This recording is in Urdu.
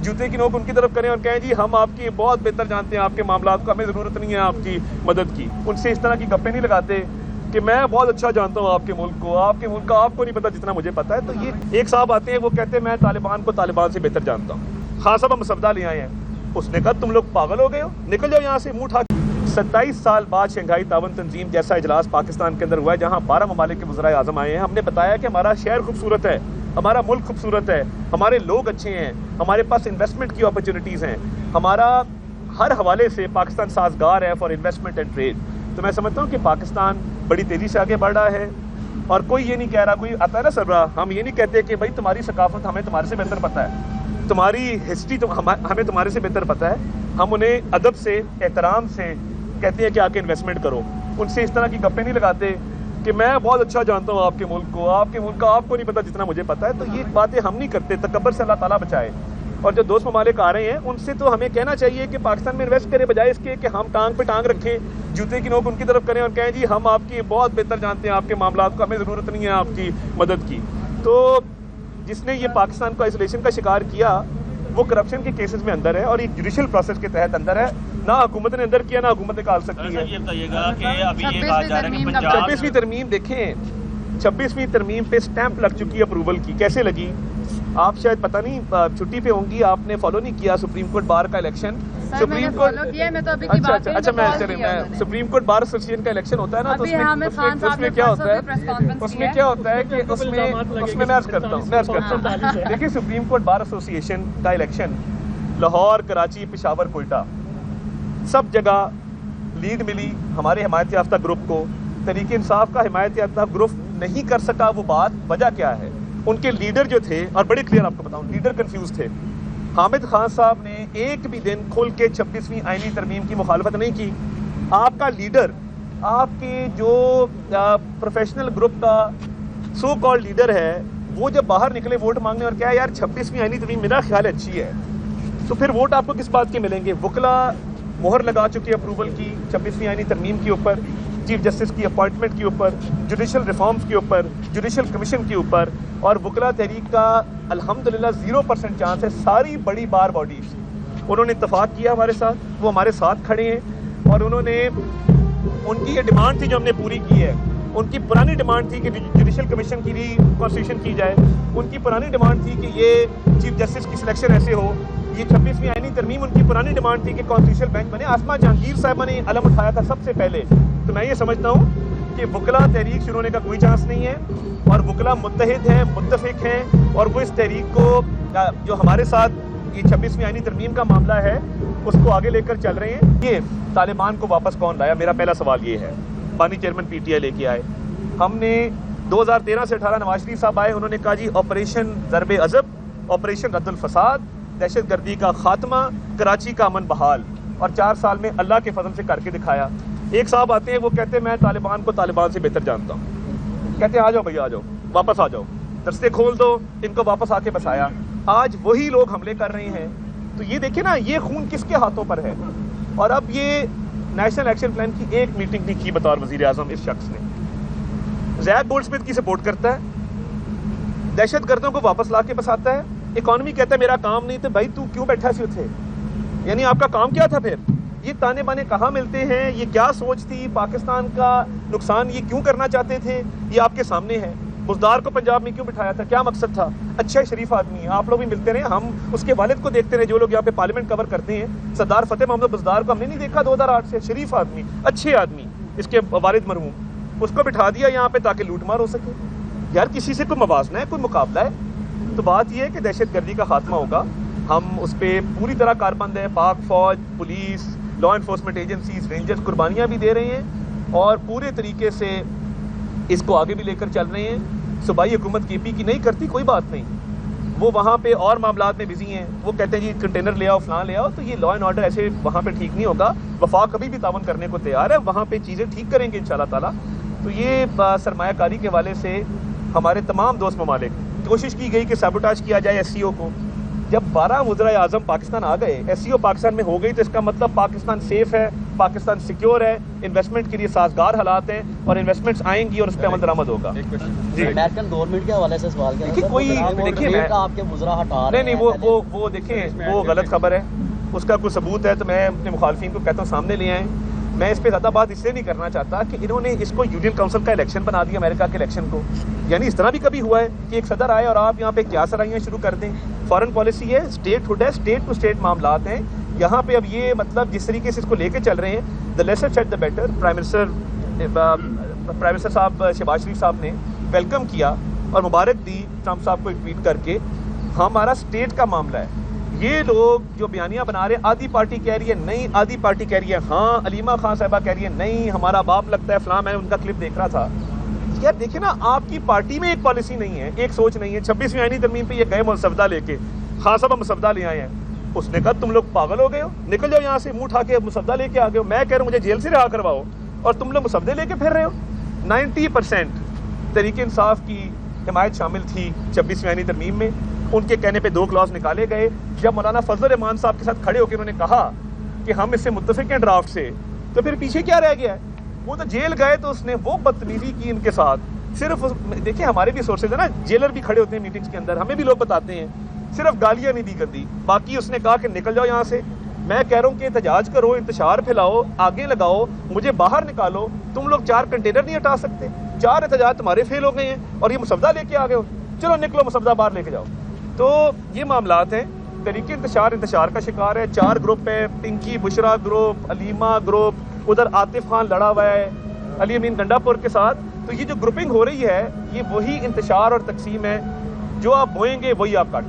جوتے کی نوک ان کی طرف کریں اور کہیں جی ہم آپ کی بہت بہتر جانتے ہیں آپ کے معاملات کو, ہمیں ضرورت نہیں ہے آپ کی مدد کی. ان سے اس طرح کی گپیں نہیں لگاتے کہ میں بہت اچھا جانتا ہوں آپ کے ملک کو, آپ کے ملک کا آپ کو نہیں پتا جتنا مجھے پتا ہے. تو یہ ایک صاحب آتے ہیں, وہ کہتے ہیں میں طالبان کو طالبان سے بہتر جانتا ہوں. خان صاحب ہم مسودہ لے آئے ہیں. اس نے کہا تم لوگ پاگل ہو گئے ہو, نکل جاؤ یہاں سے منہ اٹھا کے. 27 سال بعد شنگھائی تعاون تنظیم جیسا اجلاس پاکستان کے اندر ہوا ہے جہاں 12 ممالک کے وزرائے اعظم آئے ہیں. ہم نے بتایا کہ ہمارا شہر خوبصورت ہے, ہمارا ملک خوبصورت ہے, ہمارے لوگ اچھے ہیں, ہمارے پاس انویسٹمنٹ کی اپرچونیٹیز ہیں, ہمارا ہر حوالے سے پاکستان سازگار ہے فار انویسٹمنٹ اینڈ ٹریڈ. تو میں سمجھتا ہوں کہ پاکستان بڑی تیزی سے آگے بڑھ رہا ہے. اور کوئی یہ نہیں کہہ رہا, کوئی آتا ہے نا سربراہ, ہم یہ نہیں کہتے کہ بھائی تمہاری ثقافت ہمیں تمہارے سے بہتر پتہ ہے, تمہاری ہسٹری ہمیں تمہارے سے بہتر پتہ ہے. ہم انہیں ادب سے احترام سے کہتے ہیں کہ آ کے انویسٹمنٹ کرو. ان سے اس طرح کی گپیں نہیں لگاتے کہ میں بہت اچھا جانتا ہوں آپ کے ملک کو, آپ کے ملک کا آپ کو نہیں پتا جتنا مجھے پتا ہے. تو یہ باتیں ہم نہیں کرتے, تکبر سے اللہ تعالیٰ بچائے. اور جو دوست ممالک آ رہے ہیں ان سے تو ہمیں کہنا چاہیے کہ پاکستان میں انویسٹ کرے, بجائے اس کے کہ ہم ٹانگ پہ ٹانگ رکھیں, جوتے کی نوک ان کی طرف کریں اور کہیں جی ہم آپ کی بہت بہتر جانتے ہیں آپ کے معاملات کو, ہمیں ضرورت نہیں ہے آپ کی مدد کی. تو جس نے یہ پاکستان کو آئسولیشن کا شکار کیا وہ کرپشن کے کیسز میں اندر ہے اور ایک جوڈیشل پروسیس کے تحت اندر ہے. نہ حکومت نے اندر کیا, نہ حکومت نکال سکتی ہے. 26ویں ترمیم دیکھیں, 26ویں ترمیم پہ سٹیمپ لگ چکی ہے اپروول کی. کیسے لگی آپ شاید پتہ نہیں, چھٹی پہ ہوں گی, آپ نے فالو نہیں کیا سپریم کورٹ بار کا الیکشن. سپریم کورٹ اچھا میں سپریم کورٹ بار ایسوسیشن کا الیکشن ہوتا ہے نا, تو اس میں کیا ہوتا ہے کہ اس میں میں عرض کرتا ہوں. دیکھیے سپریم کورٹ بار ایسوسیشن کا الیکشن لاہور, کراچی, پشاور, کوئٹہ سب جگہ لیڈ ملی ہمارے حمایت یافتہ گروپ کو. تحریک انصاف کا حمایت یافتہ گروپ نہیں کر سکا, وہ بات وجہ کیا ہے؟ ان کے لیڈر جو تھے, اور بڑی کلیئر آپ کو بتاؤں, لیڈر کنفیوز تھے. حامد خان صاحب نے ایک بھی دن کھل کے 26ویں آئینی ترمیم کی مخالفت نہیں کی. آپ کا لیڈر, آپ کے جو پروفیشنل گروپ کا سو کال لیڈر ہے, وہ جب باہر نکلے ووٹ مانگنے اور کہا یار 26ویں آئینی ترمیم میرا خیال اچھی ہے, تو پھر ووٹ آپ کو کس بات کے ملیں گے؟ وکلا مہر لگا چکی ہے اپروول کی 26ویں آئینی ترمیم کے اوپر, چیف جسٹس کی اپوائنٹمنٹ کے اوپر, جوڈیشل ریفارمز کے اوپر, جوڈیشل کمیشن کے اوپر. اور وکلا تحریک کا الحمدللہ 0% چانس ہے. ساری بڑی بار باڈیز انہوں نے اتفاق کیا ہمارے ساتھ, وہ ہمارے ساتھ کھڑے ہیں. اور انہوں نے, ان کی یہ ڈیمانڈ تھی جو ہم نے پوری کی ہے. ان کی پرانی ڈیمانڈ تھی کہ جوڈیشل کمیشن کی ری کانسٹیٹیوشن کی جائے. ان کی پرانی ڈیمانڈ تھی کہ یہ چیف جسٹس کی سلیکشن ایسے ہو. یہ 26ویں آئینی ترمیم ان کی پرانی ڈیمانڈ تھی کہ کانسٹیٹیوشنل بینچ بنے. آسما جہانگیر صاحبہ نے علم اٹھایا تھا سب سے پہلے. تو میں یہ سمجھتا ہوں کہ وکلا تحریک شروع ہونے کا کوئی چانس نہیں ہے, اور وکلا متحد ہیں, متفق ہیں, اور وہ اس تحریک کو جو ہمارے ساتھ یہ 26ویں آئینی ترمیم کا معاملہ ہے اس کو آگے لے کر چل رہے ہیں. یہ طالبان کو واپس کون لایا؟ میرا پہلا سوال یہ ہے. بانی چیئرمین پی ٹی آئی لے کے آئے. ہم نے 2013 سے 18 نواز شریف صاحب آئے, انہوں نے کہا جی آپریشن ضرب عضب, آپریشن رد الفساد, دہشت گردی کا خاتمہ, کراچی کا امن بحال, اور 4 سال میں اللہ کے فضل سے کر کے دکھایا. ایک صاحب آتے ہیں, وہ کہتے ہیں میں طالبان کو طالبان سے بہتر جانتا ہوں. کہتے ہیں آ جاؤ بھائی, آ جاؤ, واپس آ جاؤ, رستے کھول دو, ان کو واپس آ کے بسایا. آج وہی لوگ حملے کر رہے ہیں. تو یہ دیکھیں نا, یہ خون کس کے ہاتھوں پر ہے. اور اب یہ نیشنل ایکشن پلان کی ایک میٹنگ نہیں کی بطور وزیر اعظم اس شخص نے. زیاد گولڈ سمتھ کی سپورٹ کرتا ہے, دہشت گردوں کو واپس لا کے بساتا ہے. اکانومی کہتا ہے میرا کام نہیں, تو بھائی تو کیوں بیٹھا سی اتھے؟ یعنی آپ کا کام کیا تھا پھر؟ یہ تانے بانے کہاں ملتے ہیں؟ یہ کیا سوچ تھی؟ پاکستان کا نقصان یہ کیوں کرنا چاہتے تھے؟ یہ آپ کے سامنے ہے. بزدار کو پنجاب میں کیوں بٹھایا تھا؟ کیا مقصد تھا؟ اچھا شریف آدمی ہے, آپ لوگ بھی ملتے رہے, ہم اس کے والد کو دیکھتے رہے. جو لوگ یہاں پہ پارلیمنٹ کور کرتے ہیں, سردار فتح محمد بزدار کو ہم نے نہیں دیکھا 2008 سے. شریف آدمی, اچھے آدمی, اس کے والد مرحوم, اس کو بٹھا دیا یہاں پہ تاکہ لوٹ مار ہو سکے. یار کسی سے کوئی موازنہ ہے, کوئی مقابلہ ہے؟ تو بات یہ ہے کہ دہشت گردی کا خاتمہ ہوگا. ہم اس پہ پوری طرح کاربند ہیں. پاک فوج, police, law enforcement agencies, rangers قربانیاں بھی دے رہے ہیں اور پورے طریقے سے اس کو آگے بھی لے کر چل رہے ہیں. صوبائی حکومت کے پی کی نہیں کرتی, کوئی بات نہیں, وہ وہاں پہ اور معاملات میں بزی ہیں. وہ کہتے ہیں جی کنٹینر لے آؤ, فلاں لے آؤ. تو یہ لا اینڈ آرڈر ایسے وہاں پہ ٹھیک نہیں ہوگا. وفاق کبھی بھی تعاون کرنے کو تیار ہے, وہاں پہ چیزیں ٹھیک کریں گے انشاءاللہ تعالیٰ. تو یہ سرمایہ کاری کے حوالے سے ہمارے تمام دوست ممالک, کوشش کی گئی کہ سیبوٹاج کیا جائے ایس سی او کو. جب 12 وزرائے اعظم پاکستان آ گئے, ایس سی او پاکستان میں ہو گئی, تو اس کا مطلب پاکستان سیف ہے, پاکستان سیکیور ہے, انویسٹمنٹ کے لیے سازگار حالات ہیں, اور انویسٹمنٹس آئیں گی اور اس پہ عمل درآمد ہوگا. جی امریکن گورنمنٹ کے حوالے سے سوال کیا دیکھیے کوئی آپ کے وزراء ہٹا رہے ہیں, وہ دیکھیں وہ غلط خبر ہے, اس کا کوئی ثبوت ہے تو میں اپنے مخالفین کو کہتا ہوں سامنے لے آئیں. میں اس پہ زیادہ بات اس لیے نہیں کرنا چاہتا کہ انہوں نے اس کو یونین کاؤنسل کا الیکشن بنا دیا, امریکہ کے الیکشن کو. یعنی اس طرح بھی کبھی ہوا ہے کہ ایک صدر آئے اور آپ یہاں پہ کیا سرائیاں شروع کر دیں. فارن پالیسی ہے, اسٹیٹ ہوڈ ہے, اسٹیٹ ٹو اسٹیٹ معاملات ہیں یہاں پہ. اب یہ مطلب جس طریقے سے اس کو لے کے چل رہے ہیں, the lesser said the better. Prime minister صاحب شہباز شریف صاحب نے ویلکم کیا اور مبارک دی ٹرمپ صاحب کو ایک ٹویٹ کر کے. ہمارا اسٹیٹ کا معاملہ ہے. یہ لوگ جو بیانیاں بنا رہے ہیں, آدھی پارٹی کہہ رہی ہے نہیں, آدھی پارٹی کہہ رہی ہے ہاں, علیمہ خان صاحبہ کہہ رہی ہے نہیں, ہمارا باپ لگتا ہے فلاں. میں نے ان کا کلپ دیکھ رہا تھا. یار دیکھیں نا, آپ کی پارٹی میں ایک پالیسی نہیں ہے, ایک سوچ نہیں ہے. 26ویں آئینی ترمیم پہ یہ گئے مسودہ لے کے, خان صاحب مسودہ لے آئے ہیں. اس نے کہا تم لوگ پاگل ہو گئے ہو, نکل جاؤ یہاں سے, منہ اٹھا کے مسودہ لے کے آ گئے ہو. میں کہہ رہا ہوں مجھے جیل سے رہا کرواؤ اور تم لوگ مسودے لے کے پھر رہے ہو. 90% تحریک انصاف کی حمایت شامل تھی 26ویں آئینی ترمیم میں. ان کے کہنے پہ 2 کلاز نکالے گئے. جب مولانا فضل الرحمان صاحب کے ساتھ کھڑے ہو کے انہوں نے کہا کہ ہم اس سے متفق ہیں ڈرافٹ سے, تو پھر پیچھے کیا رہ گیا ہے. وہ تو جیل گئے تو اس نے وہ بدتمیزی کی ان کے ساتھ. صرف دیکھیں ہمارے بھی سورسز ہیں نا, جیلر بھی کھڑے ہوتے ہیں میٹنگز کے اندر, ہمیں بھی لوگ بتاتے ہیں, صرف گالیاں نہیں دی گندی. باقی اس نے کہا کہ نکل جاؤ یہاں سے. میں کہہ رہا ہوں کہ احتجاج کرو, انتشار پھیلاؤ, آگے لگاؤ, مجھے باہر نکالو. تم لوگ 4 کنٹینر نہیں ہٹا سکتے. 4 احتجاج تمہارے فیل ہو گئے ہیں اور یہ مسودہ لے کے آ گئے ہو. چلو نکلو, مسودہ باہر لے کے جاؤ. تو یہ معاملات ہیں. طریقے انتشار کا شکار ہے. 4 گروپ ہے, پنکی بشرا گروپ, علیمہ گروپ, ادھر عاطف خان لڑا ہوا ہے علی امین گنڈا پور کے ساتھ. تو یہ جو گروپنگ ہو رہی ہے یہ وہی انتشار اور تقسیم ہے. جو آپ بوئیں گے وہی آپ کاٹیں.